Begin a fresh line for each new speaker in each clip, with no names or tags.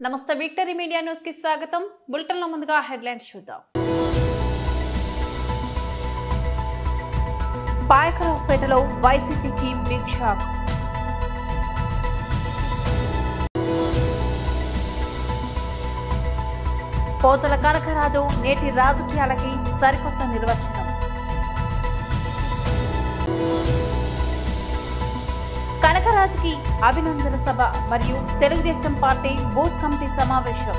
నమస్తే victory media news కి స్వాగతం. బులెటిన్ లో ముందుగా హెడ్లైన్స్ చూద్దాం. పాయకరావుపేటలో వైసీపీకి బిగ్ షాక్. పోతల కనకరాజు నేటి రాజకీయాలకి సరికొత్త నిర్వచనం. కనకరాజుకి అభినందన సభ మరియు తెలుగుదేశం పార్టీ బూత్ కమిటీ సమావేశం.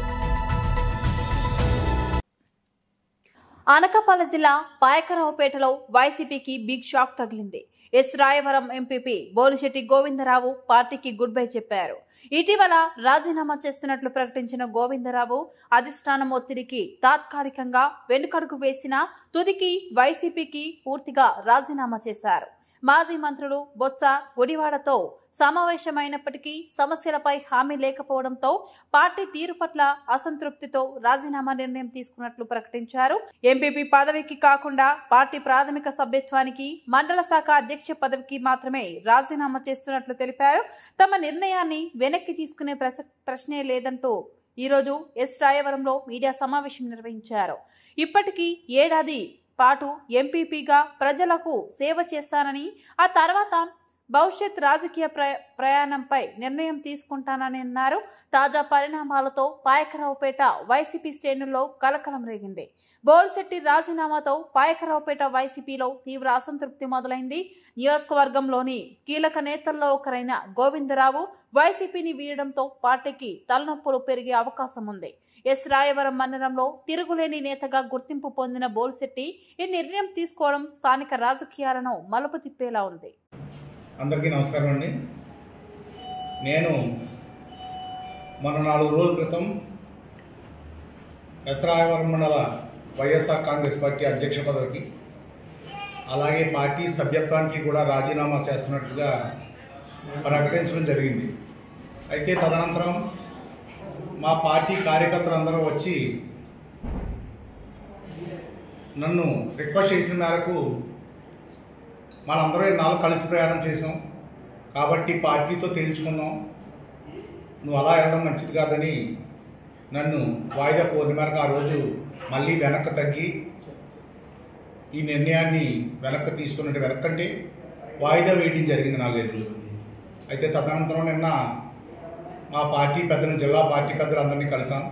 అనకాపల్లి జిల్లా పాయకరావుపేటలో వైసీపీకి బిగ్ షాక్ తగిలింది. ఎస్ రాయవరం ఎంపీపీ బోలిశెట్టి గోవిందరావు పార్టీకి గుడ్ బై చెప్పారు. ఇటీవల రాజీనామా చేస్తున్నట్లు ప్రకటించిన గోవిందరావు అధిష్టానం ఒత్తిడికి తాత్కాలికంగా వెనుకడుగు వేసిన తుదికి వైసీపీకి పూర్తిగా రాజీనామా చేశారు. మాజీ మంత్రులు బొత్స, గుడివాడతో సమావేశమైనప్పటికీ సమస్యలపై హామీ లేకపోవడంతో పార్టీ తీరు పట్ల అసంతృప్తితో రాజీనామా నిర్ణయం తీసుకున్నట్లు ప్రకటించారు. ఎంపీపీ పదవికి కాకుండా పార్టీ ప్రాథమిక సభ్యత్వానికి, మండల శాఖ అధ్యక్ష పదవికి మాత్రమే రాజీనామా చేస్తున్నట్లు తెలిపారు. తమ నిర్ణయాన్ని వెనక్కి తీసుకునే ప్రశ్నే లేదంటూ ఈరోజు ఎస్ రాయవరంలో మీడియా సమావేశం నిర్వహించారు. ఇప్పటికీ ఏడాది పాటు ఎంపీపీగా ప్రజలకు సేవ చేస్తానని, ఆ తర్వాత భవిష్యత్ రాజకీయ ప్రయాణంపై నిర్ణయం తీసుకుంటానని అన్నారు. తాజా పరిణామాలతో పాయకరావుపేట వైసీపీ శ్రేణుల్లో కలకలం రేగింది. బోలిశెట్టి రాజీనామాతో పాయకరావుపేట వైసీపీలో తీవ్ర అసంతృప్తి మొదలైంది. నియోజకవర్గంలోని కీలక నేతల్లో ఒకరైన గోవిందరావు వైసీపీని వీడడంతో పార్టీకి తలనొప్పులు పెరిగే అవకాశం ఉంది. ఎస్ రాయవరం మండలంలో తిరుగులేని నేతగా గుర్తింపు పొందిన బోలిశెట్టి ఈ నిర్ణయం తీసుకోవడం స్థానిక రాజకీయాలను మలుపు తిప్పేలా ఉంది.
అందరికీ నమస్కారం అండి. నేను మొన్న 4 రోజుల క్రితం ఎస్ రాయవరం మండల వైఎస్ఆర్ కాంగ్రెస్ పార్టీ అధ్యక్ష పదవికి, అలాగే పార్టీ సభ్యత్వానికి కూడా రాజీనామా చేస్తున్నట్లుగా ప్రకటించడం జరిగింది. అయితే తదనంతరం మా పార్టీ కార్యకర్తలందరూ వచ్చి నన్ను రిక్వెస్ట్ చేసిన మేరకు మనందరూ 4 కలిసి ప్రయాణం చేసాం కాబట్టి పార్టీతో తేల్చుకుందాం, నువ్వు అలా వెళ్ళడం మంచిది కాదని నన్ను వాయిదా కోరిన మేరకు ఆ రోజు మళ్ళీ వెనక్కి తగ్గి ఈ నిర్ణయాన్ని వెనక్కి తీసుకున్నట్టు వెనక్కంటే వాయిదా వేయడం జరిగింది 4-5 రోజులు. అయితే తదనంతరం నిన్న మా పార్టీ పెద్దలు, జిల్లా పార్టీ పెద్దలు అందరినీ కలిసాం.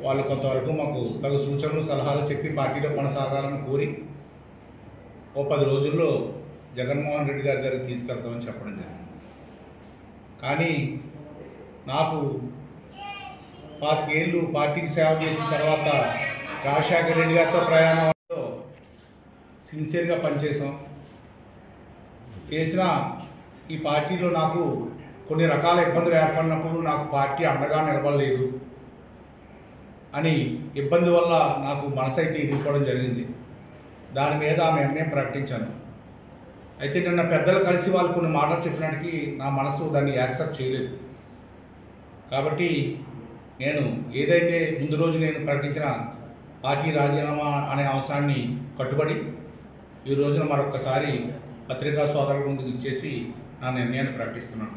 వాళ్ళు కొంతవరకు మాకు తగు సూచనలు, సలహాలు చెప్పి పార్టీలో కొనసాగాలని కోరి ఓ 10 రోజుల్లో జగన్మోహన్ రెడ్డి గారి దగ్గరికి తీసుకెళ్తామని చెప్పడం జరిగింది. కానీ నాకు 25 ఏళ్ళు పార్టీకి సేవ చేసిన తర్వాత రాజశేఖర రెడ్డి గారితో ప్రయాణంలో సిన్సియర్గా పనిచేసాం. చేసిన ఈ పార్టీలో నాకు కొన్ని రకాల ఇబ్బందులు ఏర్పడినప్పుడు నాకు పార్టీ అండగా నిలబడలేదు అని ఇబ్బంది వల్ల నాకు మనసు అయితే ఇరిగిపోవడం జరిగింది. దాని మీద ఆ నిర్ణయం ప్రకటించాను. అయితే నిన్న పెద్దలు కలిసి వాళ్ళు కొన్ని మాటలు చెప్పినట్టుకి నా మనసు దాన్ని యాక్సెప్ట్ చేయలేదు. కాబట్టి నేను ఏదైతే ముందు రోజు నేను ప్రకటించిన పార్టీ రాజీనామా అనే అంశాన్ని కట్టుబడి ఈ రోజున మరొకసారి పత్రికా సోదరుల ముందుకు ఇచ్చేసి నా నిర్ణయాన్ని ప్రకటిస్తున్నాను.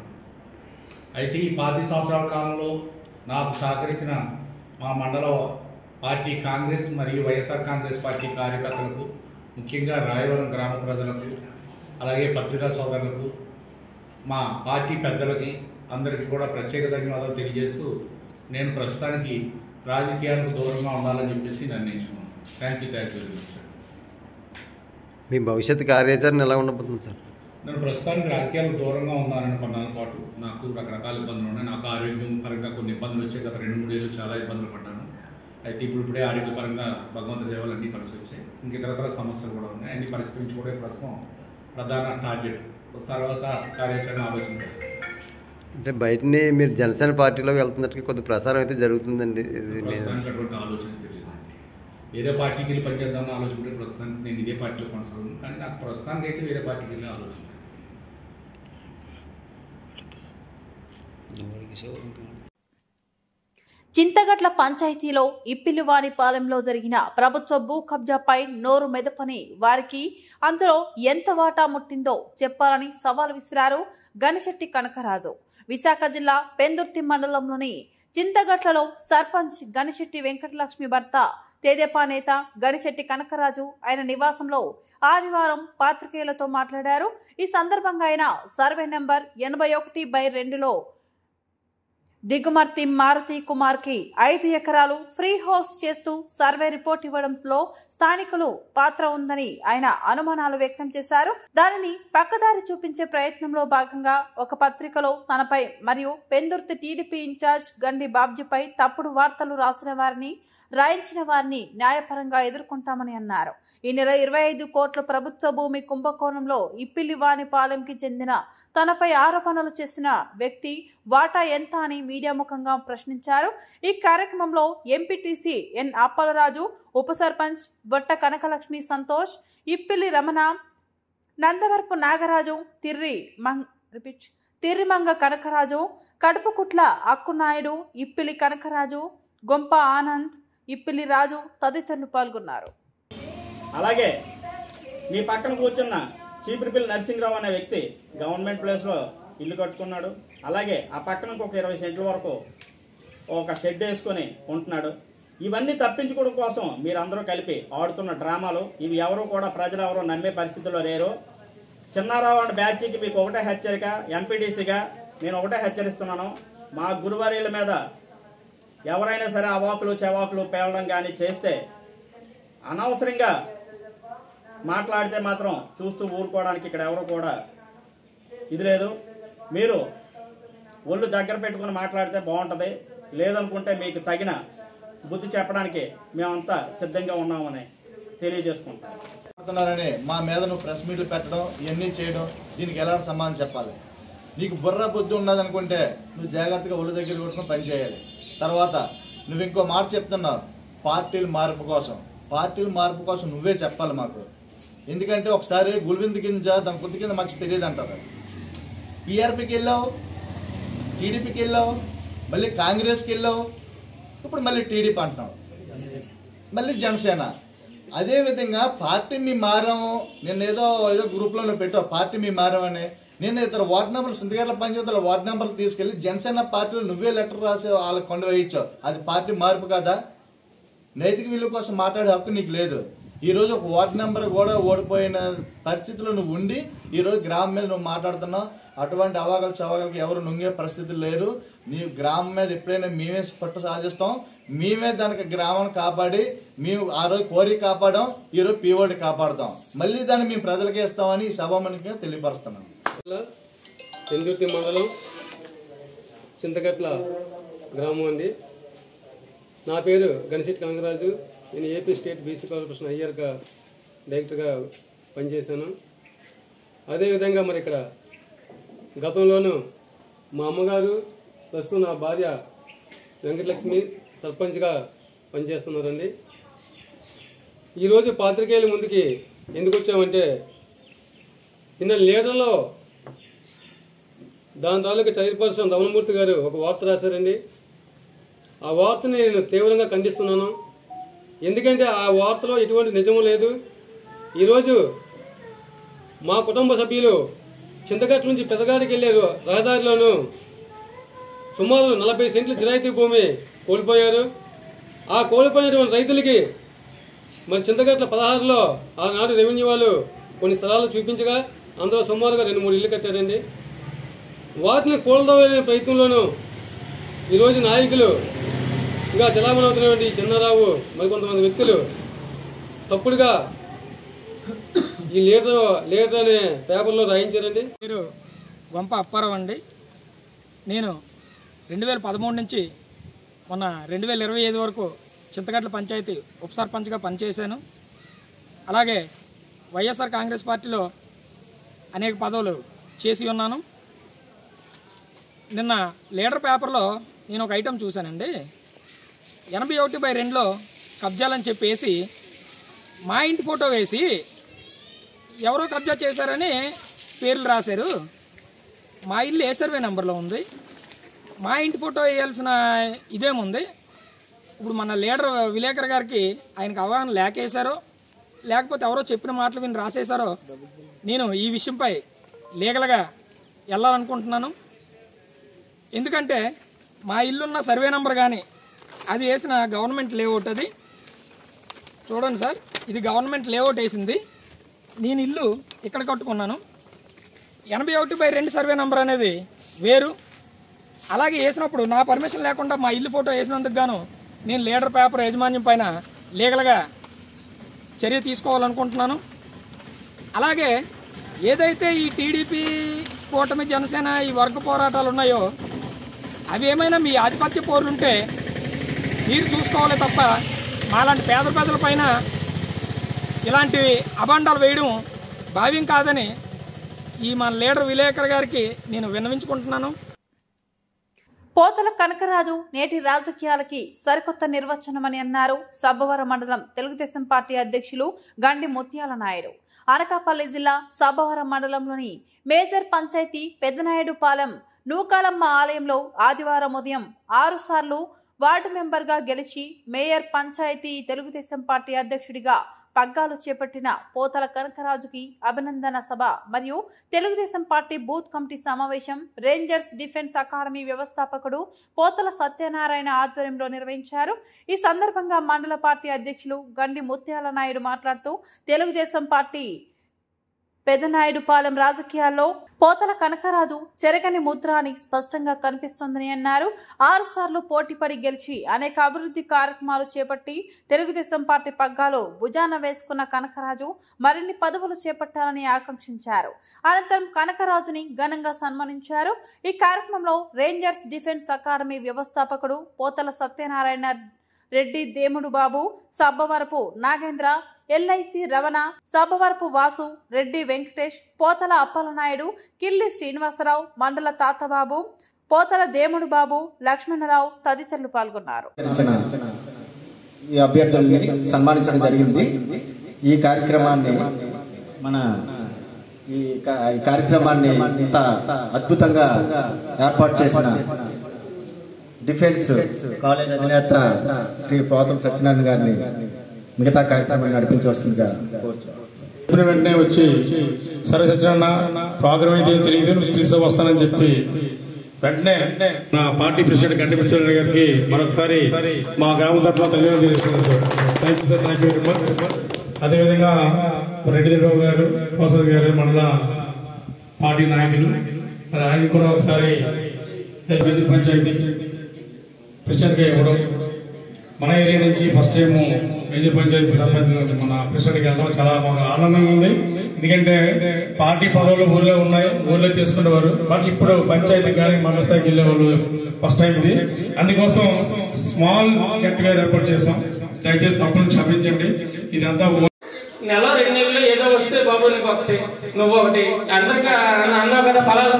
అయితే ఈ 10 సంవత్సరాల కాలంలో నాకు సహకరించిన మా మండల పార్టీ కాంగ్రెస్ మరియు వైఎస్ఆర్ కాంగ్రెస్ పార్టీ కార్యకర్తలకు, ముఖ్యంగా రాయవరం గ్రామ ప్రజలకు, అలాగే పత్రికా సోదరులకు, మా పార్టీ పెద్దలకి అందరికీ కూడా ప్రత్యేక ధన్యవాదాలు తెలియజేస్తూ నేను ప్రస్తుతానికి రాజకీయాలకు దూరంగా ఉండాలని చెప్పేసి నిర్ణయించుకున్నాను. Thank you very much sir.
మీ భవిష్యత్ కార్యాచరణ ఎలా ఉండబోతుంది సార్?
నేను ప్రస్తుతానికి రాజకీయాలకు దూరంగా ఉన్నానని కొన్నాళ్ళ పాటు నాకు రకరకాల ఇబ్బందులు ఉన్నాయి. నాకు ఆరోగ్యం పరంగా కొన్ని ఇబ్బందులు వచ్చాయి. గత 2-3 ఏళ్ళు చాలా ఇబ్బందులు పడ్డాను. అయితే ఇప్పుడే ఆరోగ్యపరంగా భగవంతుడి దేవాలు అన్నీ కలిసి వచ్చాయి. ఇంక ఇతరతర సమస్యలు కూడా ఉన్నాయి. అన్ని పరిష్కరించుకోవడం ప్రస్తుతం ప్రధాన టార్గెట్. తర్వాత కార్యాచరణ ఆలోచన చేస్తాను.
అంటే బయటని మీరు జనసేన పార్టీలోకి వెళ్తున్నట్టుగా కొద్ది ప్రసారం అయితే జరుగుతుందండి.
ప్రస్తుతానికి అటువంటి ఆలోచన తెలియదండి. వేరే పార్టీకి వెళ్ళి పనిచేద్దామని ఆలోచన ఉంటే ప్రస్తుతానికి నేను ఇదే పార్టీలో కొనసాగుతుంది. కానీ నాకు ప్రస్తుతానికి అయితే వేరే పార్టీకి వెళ్ళే ఆలోచన.
చింతగట్ల పంచాయతీలో ఇప్పిలివానిపాలెంలో జరిగిన ప్రభుత్వ భూ కబ్జాపై నోరు మెదపని వారికి అందులో ఎంత వాటా ముట్టిందో చెప్పాలని సవాల్ విసిరారు గనిశెట్టి కనకరాజు. విశాఖ జిల్లా పెందుర్తి మండలంలోని చింతగట్లలో సర్పంచ్ గణిశెట్టి వెంకటలక్ష్మి భర్త తెదేపా నేత గణిశెట్టి కనకరాజు ఆయన నివాసంలో ఆదివారం పాత్రికేయులతో మాట్లాడారు. ఈ సందర్భంగా ఆయన సర్వే నెంబర్ 81/2లో దిగుమర్తి మారుతి కుమార్ కి 5 ఎకరాలు ఫ్రీ హోల్స్ చేస్తూ సర్వే రిపోర్ట్ ఇవ్వడంలో స్థానికులు పాత్ర ఉందని ఆయన అనుమానాలు వ్యక్తం చేశారు. దానిని పక్కదారి చూపించే ప్రయత్నంలో భాగంగా ఒక పత్రికలో తనపై మరియు పెందుర్తి టీడీపీ ఇన్ఛార్జ్ గండి బాబ్జీపై తప్పుడు వార్తలు రాయించిన వారిని న్యాయపరంగా ఎదుర్కొంటామని అన్నారు. ఈ నెల 25 కోట్ల ప్రభుత్వ భూమి కుంభకోణంలో ఇప్పిలివానిపాలెంకి చెందిన తనపై ఆరోపణలు చేసిన వ్యక్తి వాటా ఎంత అని మీడియా ముఖంగా ప్రశ్నించారు. ఈ కార్యక్రమంలో ఎంపీటీసీ ఎన్ అప్పలరాజు, ఉప సర్పంచ్ బొట్ట కనకలక్ష్మి సంతోష్, ఇప్పిలి రమణ, నందవరపు నాగరాజు, తిర్రిమంగ కనకరాజు, కడుపుకుట్ల అక్కునాయుడు, ఇప్పిలి కనకరాజు, గొంప ఆనంద్, ఇప్పిలి రాజు తదితరులు పాల్గొన్నారు.
అలాగే మీ పక్కన కూర్చున్న చీపురిపల్లి నరసింహరావు అనే వ్యక్తి గవర్నమెంట్ ప్లేస్లో ఇల్లు కట్టుకున్నాడు. అలాగే ఆ పక్కన ఒక 20 సెంట్ల వరకు ఒక షెడ్ వేసుకొని ఉంటున్నాడు. ఇవన్నీ తప్పించుకోవడం కోసం మీరందరూ కలిపి ఆడుతున్న డ్రామాలు ఇవి ఎవరు కూడా ప్రజలు ఎవరో నమ్మే పరిస్థితిలో లేరు. చిన్నారావు అండ్ బ్యాచ్కి మీకు ఒకటే హెచ్చరిక, ఎంపీడీసీగా నేను ఒకటే హెచ్చరిస్తున్నాను. మా గురువారీల మీద ఎవరైనా సరే అవాకులు చెవాకులు పేలడం కానీ చేస్తే అనవసరంగా మాట్లాడితే మాత్రం చూస్తూ ఊరుకోవడానికి ఇక్కడ ఎవరు కూడా ఇది లేదు. మీరు ఒళ్ళు దగ్గర పెట్టుకుని మాట్లాడితే బాగుంటుంది. లేదనుకుంటే మీకు తగిన బుద్ధి చెప్పడానికి మేమంతా సిద్ధంగా ఉన్నామని తెలియజేసుకుంటాం.
మా మీద నువ్వు ప్రెస్ మీట్లు పెట్టడం ఇవన్నీ చేయడం దీనికి ఎలాంటి సమాధానం చెప్పాలి? నీకు బుర్ర బుద్ధి ఉన్నదనుకుంటే నువ్వు జాగ్రత్తగా ఒళ్ళు దగ్గర పెట్టుకుని పని చేయాలి. తర్వాత నువ్వు ఇంకో మాట చెప్తున్నావు, పార్టీల మార్పు కోసం నువ్వే చెప్పాలి మాకు. ఎందుకంటే ఒకసారి గుల్వింద్ గింజ దాని కొద్ది కింద మంచి తెలియదు అంటారు. టీఆర్పీకి వెళ్ళావు, టీడీపీకి వెళ్ళావు, మళ్ళీ కాంగ్రెస్కి వెళ్ళావు, ఇప్పుడు మళ్ళీ టీడీపీ అంటున్నావు, మళ్ళీ జనసేన. అదేవిధంగా పార్టీ మీ మారాము, నేను ఏదో గ్రూప్లో నువ్వు పెట్టావు పార్టీ మీ మారామని. నేను ఇతర వార్డు నెంబర్లు సింతగట్ల పంచాయతీల వార్డు నెంబర్లు తీసుకెళ్లి జనసేన పార్టీలో నువ్వే లెటర్ రాసి వాళ్ళకి కొండ వేయించావు. అది పార్టీ మార్పు కదా? నైతిక విలువ కోసం మాట్లాడే హక్కు నీకు లేదు. ఈరోజు ఒక వార్డు నెంబర్ కూడా ఓడిపోయిన పరిస్థితిలో నువ్వు ఉండి ఈరోజు గ్రామం మీద నువ్వు మాట్లాడుతున్నావు. అటువంటి అవాగలు చవాగలకి ఎవరు నొంగే పరిస్థితులు లేరు. నీ గ్రామం మీద ఎప్పుడైనా మేమే పట్టు సాధిస్తాం. మేమే దానికి గ్రామాన్ని కాపాడి మేము ఆ రోజు కోరి కాపాడాం, ఈరోజు పీఓడి కాపాడుతాం. మళ్ళీ దాన్ని మేము ప్రజలకే ఇస్తామని ఈ సభాముఖంగా తెలియపరుస్తున్నాం.
పెందుర్తి మండలం చింతగట్ల గ్రామం అండి. నా పేరు గణిశెట్టి కనకరాజు. నేను ఏపీ స్టేట్ బీసీ కార్పొరేషన్ ఐఆర్గా డైరెక్టర్గా పనిచేశాను. అదేవిధంగా మరి ఇక్కడ గతంలోనూ మా అమ్మగారు ప్రస్తుతం నా భార్య వెంకటలక్ష్మి సర్పంచ్గా పనిచేస్తున్నారండి. ఈరోజు పాత్రికేయుల ముందుకి ఎందుకు వచ్చామంటే నిన్న లీడర్లో దాని తాలూకా చైర్పర్సన్ రమణమూర్తి గారు ఒక వార్త రాశారండి. ఆ వార్తని నేను తీవ్రంగా ఖండిస్తున్నాను. ఎందుకంటే ఆ వార్తలో ఎటువంటి నిజం లేదు. ఈరోజు మా కుటుంబ సభ్యులు చింతగట్ల నుంచి పెదగాడికి వెళ్లారు. రహదారిలోనూ సుమారు 40 సెంట్ల జిరాయితీ భూమి కోల్పోయారు. ఆ కోల్పోయినటువంటి రైతులకి మరి చింతగట్ల 16లో ఆనాడు రెవెన్యూ వాళ్ళు కొన్ని స్థలాలు చూపించగా అందులో సుమారుగా 2-3 ఇళ్లు కట్టారండి. వాటిని కూలదోలే ప్రయత్నంలోనూ ఈరోజు నాయకులు ఇంకా చలామణవుతున్నటువంటి చిన్నారావు మరికొంతమంది వ్యక్తులు తప్పుడుగా ఈ లీడర్ అనే పేపర్లో రాయించారండి.
మీరు గొంప అప్పారావు అండి. నేను 2013 నుంచి మొన్న 2025 వరకు చింతగట్ల పంచాయతీ ఉప సర్పంచ్గా పనిచేశాను. అలాగే వైఎస్ఆర్ కాంగ్రెస్ పార్టీలో అనేక పదవులు చేసి ఉన్నాను. నిన్న లీడర్ పేపర్లో నేను ఒక ఐటెం చూశానండి. 81/2లో కబ్జాలని చెప్పేసి మా ఇంటి ఫోటో వేసి ఎవరో కబ్జా చేశారని పేర్లు రాశారు. మా ఇల్లు ఏ సర్వే నెంబర్లో ఉంది, మా ఇంటి ఫోటో వేయాల్సిన ఇదేముంది? ఇప్పుడు మన లీడర్ విలేకర్ గారికి ఆయనకు అవగాహన లేకేశారో లేకపోతే ఎవరో చెప్పిన మాటలు విని రాసేశారో నేను ఈ విషయంపై లీగల్గా వెళ్ళాలనుకుంటున్నాను. ఎందుకంటే మా ఇల్లున్న సర్వే నెంబర్ కానీ అది వేసిన గవర్నమెంట్ లేఅవుట్. అది చూడండి సార్, ఇది గవర్నమెంట్ లేఅవుట్ వేసింది. నేను ఇల్లు ఇక్కడ కట్టుకున్నాను. 81/2 సర్వే నెంబర్ అనేది వేరు. అలాగే వేసినప్పుడు నా పర్మిషన్ లేకుండా మా ఇల్లు ఫోటో వేసినందుకు గాను నేను లీడర్ పేపర్ యాజమాన్యం పైన లీగల్గా చర్య తీసుకోవాలనుకుంటున్నాను. అలాగే ఏదైతే ఈ టీడీపీ, కూటమి, జనసేన ఈ వర్గ పోరాటాలు ఉన్నాయో అవి ఏమైనా మీ ఆధిపత్య పోరులుంటే మీరు చూసుకోవాలి తప్ప మాలాంటి పేద ప్రజల పైన ఇలాంటి అభాండాలు వేయడం భావ్యం కాదని ఈ మన లీడర్ విలేకర్ గారికి నేను విన్నవించుకుంటున్నాను.
పోతల కనకరాజు నేటి రాజకీయాలకి సరికొత్త నిర్వచనమని అన్నారు సబ్బవరం మండలం తెలుగుదేశం పార్టీ అధ్యక్షులు గండి ముత్యాల నాయుడు. అనకాపల్లి జిల్లా సబ్బవరం మండలంలోని మేజర్ పంచాయతీ పెద్దనాయుడుపాలెం నూకాలమ్మ ఆలయంలో ఆదివారం ఉదయం 6 సార్లు వార్డు మెంబర్గా గెలిచి మేయర్ పంచాయతీ తెలుగుదేశం పార్టీ అధ్యక్షుడిగా పగ్గాలు చేపట్టిన పోతల కనకరాజుకి అభినందన సభ మరియు తెలుగుదేశం పార్టీ బూత్ కమిటీ సమావేశం రేంజర్స్ డిఫెన్స్ అకాడమీ వ్యవస్థాపకుడు పోతల సత్యనారాయణ ఆధ్వర్యంలో నిర్వహించారు. ఈ సందర్భంగా మండల పార్టీ అధ్యక్షులు గండి ముత్యాల నాయుడు మాట్లాడుతూ తెలుగుదేశం పార్టీ పెదనాయుడుపాలెం రాజకీయాల్లో పోతల కనకరాజు చెరగని ముద్ర అని స్పష్టంగా కనిపిస్తోందని అన్నారు. 6 సార్లు పోటీపడి గెలిచి అనేక అభివృద్ధి కార్యక్రమాలు చేపట్టి తెలుగుదేశం పార్టీ పగ్గాలు భుజాన వేసుకున్న కనకరాజు మరిన్ని పదవులు చేపట్టాలని ఆకాంక్షించారు. అనంతరం కనకరాజుని ఘనంగా సన్మానించారు. ఈ కార్యక్రమంలో రేంజర్స్ డిఫెన్స్ అకాడమీ వ్యవస్థాపకుడు పోతల సత్యనారాయణ రెడ్డి, దేముడు బాబు, సబ్బవరపు నాగేంద్ర, ఎల్ఐసి రమణ, సబ్బవరపు వాసు, రెడ్డి వెంకటేష్, పోతల అప్పలనాయుడు, కిల్లి శ్రీనివాసరావు, మండల తాతబాబు, పోతల దేముడు బాబు, లక్ష్మణరావు తదితరులు పాల్గొన్నారు.
ఈ అభ్యర్థుల్ని సన్మానించడం జరిగింది. ఈ కార్యక్రమాన్ని ఇంత అద్భుతంగా ఏర్పాటు చేసిన డిఫెన్స్ కాలేజ్ అధినేత శ్రీ పోతల సత్యనారాయణ గారిని మిగతా కార్యక్రమాన్ని నడిపించవలసిందిగా
కోరుతున్నాను. వెంటనే వచ్చి సరే సత్యనారాయణ ప్రోగ్రామ్ అయితే తెలియదు, నువ్వు పిలిచి వస్తానని చెప్పి వెంటనే నా పార్టీ ప్రెసిడెంట్ గండి ముత్యాల గారికి మరొకసారి మా గ్రామం తరఫున ధన్యవాదాలు తెలుసుకున్నాను. Thank you sir, thank you very much. అదేవిధంగా రెడ్డి బాబు గారు, ప్రసాద్ గారు, మండల పార్టీ నాయకులు, మరి ఆయన కూడా ఒకసారి పంచాయతీ ప్రెసిడెంట్ గా ఇవ్వడం, మన ఏరియా నుంచి ఫస్ట్ టైం మేజర్ పంచాయతీ సంబంధించిన మన ప్రెసిడెంట్కి వెళ్ళడం చాలా మాకు ఆనందంగా ఉంది. ఎందుకంటే పార్టీ పదవులు ఊర్లో ఉన్నాయి, ఊర్లో చేసుకునేవారు, బట్ ఇప్పుడు పంచాయతీ కానీ మండల స్థాయికి వెళ్ళేవాళ్ళు ఫస్ట్ టైం ఇది. అందుకోసం స్మాల్ గెట్ టుగెదర్ ఏర్పాటు చేసాం. దయచేసి తప్పులు క్షమించండి. ఇదంతా
నెల 2 నెలలు ఏదో వస్తే బాబు నీకు ఒకటి, నువ్వు ఒకటి, అందరికీ అన్నావు కదా ఫలాలు,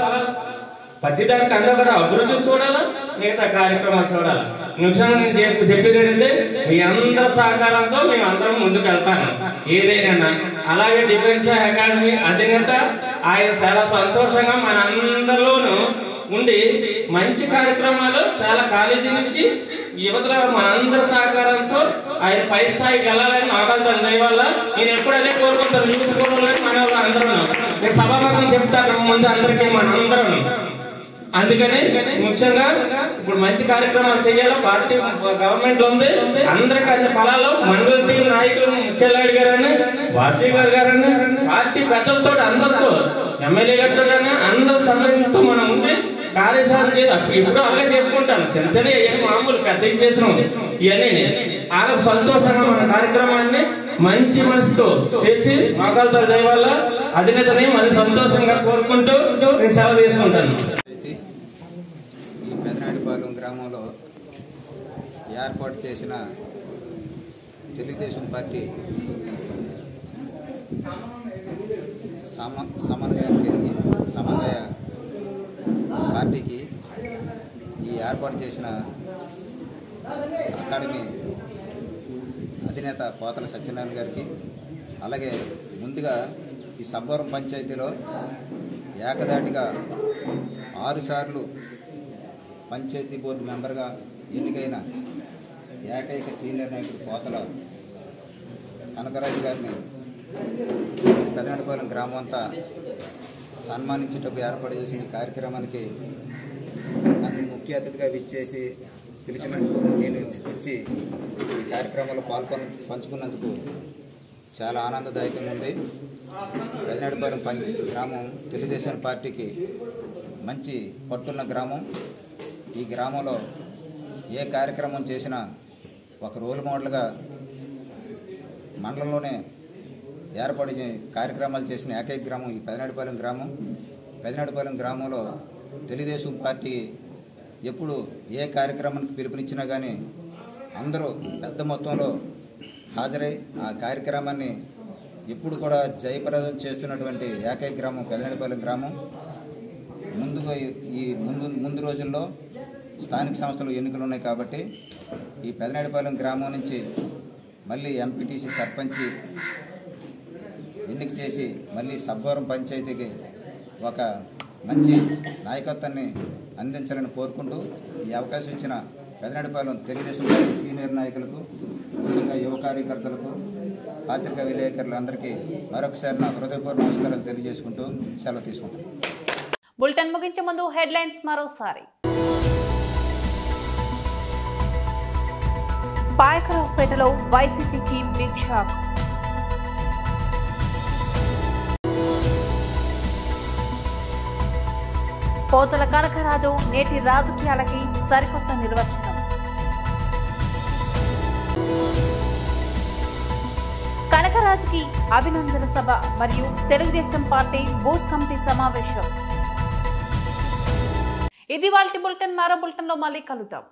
ప్రతిదానికి అన్నావు కదా అభివృద్ధి చూడాలా, మిగతా కార్యక్రమాలు చూడాలి. నిజంగా నేను చెప్పేది ఏంటంటే మీ అందరి సహకారంతో మేము అందరం ముందుకు వెళ్తాను ఏదైనా. అలాగే డిఫెన్స్ అకాడమీ అధినేత ఆయన చాలా సంతోషంగా మన అందరిలోనూ ఉండి మంచి కార్యక్రమాలు చాలా కాలేజీ నుంచి యువతలో మన అందరి సహకారంతో ఆయన పై స్థాయికి వెళ్ళాలని నాగాలు దయ వల్ల నేను ఎప్పుడు అదే కోరుకుంటాను. చూసుకోవడం మన అందరూ నేను సభాముఖం చెప్తాను ముందు అందరికీ మన అందరం. అందుకని ముఖ్యంగా ఇప్పుడు మంచి కార్యక్రమాలు చేయాలి. పార్టీ గవర్నమెంట్ లో ఉంది, అందరికి అన్ని ఫలాలు మండల టీం నాయకులు ముత్యాలనాయుడు గారని, వార్టీ గారని, పార్టీ పెద్దలతో అందరితో ఎమ్మెల్యే గారితో అందరి సమయంతో మనం ఉండి కార్యశాల చేయాలి. ఇప్పుడు అలాగే చేసుకుంటాను, చిన్న చిన్న మామూలు పెద్ద చేసినాం ఇవన్నీ. వాళ్ళకు సంతోషంగా మన కార్యక్రమాన్ని మంచి మనసుతో చేసి మాకాలతో దయ వల్ల అధినేతని మరి సంతోషంగా కోరుకుంటూ నేను సెలవు తీసుకుంటాను.
పెదనాయుడుపాలెం గ్రామంలో ఏర్పాటు చేసిన తెలుగుదేశం పార్టీ సమన్వయ పార్టీకి ఈ ఏర్పాటు చేసిన అకాడమీ అధినేత పోతల సత్యనారాయణ గారికి, అలాగే ముందుగా ఈ సబ్బవరం పంచాయతీలో ఏకదాటిగా 6 సార్లు పంచాయతీ బోర్డు మెంబర్గా ఎన్నికైన ఏకైక సీనియర్ నాయకుడు పోతల కనకరాజు గారిని పెదనాయుడుపాలెం గ్రామం అంతా సన్మానించుటకు ఏర్పాటు చేసిన కార్యక్రమానికి ముఖ్య అతిథిగా పిలిచినందుకు నేను వచ్చి ఈ కార్యక్రమంలో పంచుకున్నందుకు చాలా ఆనందదాయకంగా ఉంది. పెదనాడిపాలెం గ్రామం తెలుగుదేశం పార్టీకి మంచి పట్టున్న గ్రామం. ఈ గ్రామంలో ఏ కార్యక్రమం చేసినా ఒక రోల్ మోడల్గా మండలంలోనే ఏర్పడి కార్యక్రమాలు చేసిన ఏకైక గ్రామం ఈ పెదనాడిపాలెం గ్రామం. పెదనాడిపాలెం గ్రామంలో తెలుగుదేశం పార్టీ ఎప్పుడు ఏ కార్యక్రమానికి పిలుపునిచ్చినా కానీ అందరూ పెద్ద మొత్తంలో హాజరై ఆ కార్యక్రమాన్ని ఎప్పుడు కూడా జయప్రదం చేస్తున్నటువంటి ఏకైక గ్రామం పెదనాడిపాలెం గ్రామం. ముందుగా ఈ ముందు రోజుల్లో స్థానిక సంస్థలు ఎన్నికలు ఉన్నాయి కాబట్టి ఈ పెదనాడిపాలెం గ్రామం నుంచి మళ్ళీ ఎంపీటీసీ సర్పంచి ఎన్నిక చేసి మళ్ళీ సబ్బవరం పంచాయతీకి ఒక మంచి నాయకత్వాన్ని అందించాలని కోరుకుంటూ ఈ అవకాశం ఇచ్చిన పెదనాడిపాలెం తెలుగుదేశం పార్టీ సీనియర్ నాయకులకు, ముఖ్యంగా యువ కార్యకర్తలకు, పాత్రికా విలేకరులందరికీ మరొకసారి నా హృదయపూర్వక నమస్కారాలు తెలియజేసుకుంటూ సెలవు తీసుకుంటాను.
బులెటిన్ ముగించే ముందు హెడ్లైన్స్ మరోసారి. పాయకరావుపేటలో వైసీపీకి బిగ్ షాక్. పోతల కనకరాజు నేటి రాజకీయాలకి సరికొత్త నిర్వచనం. కనకరాజుకి అభినందన సభ మరియు తెలుగుదేశం పార్టీ బూత్ కమిటీ సమావేశం. ఇది వాళ్ళ బులెటిన్. మరో బులెటిన్ లో మళ్ళీ కలుద్దాం.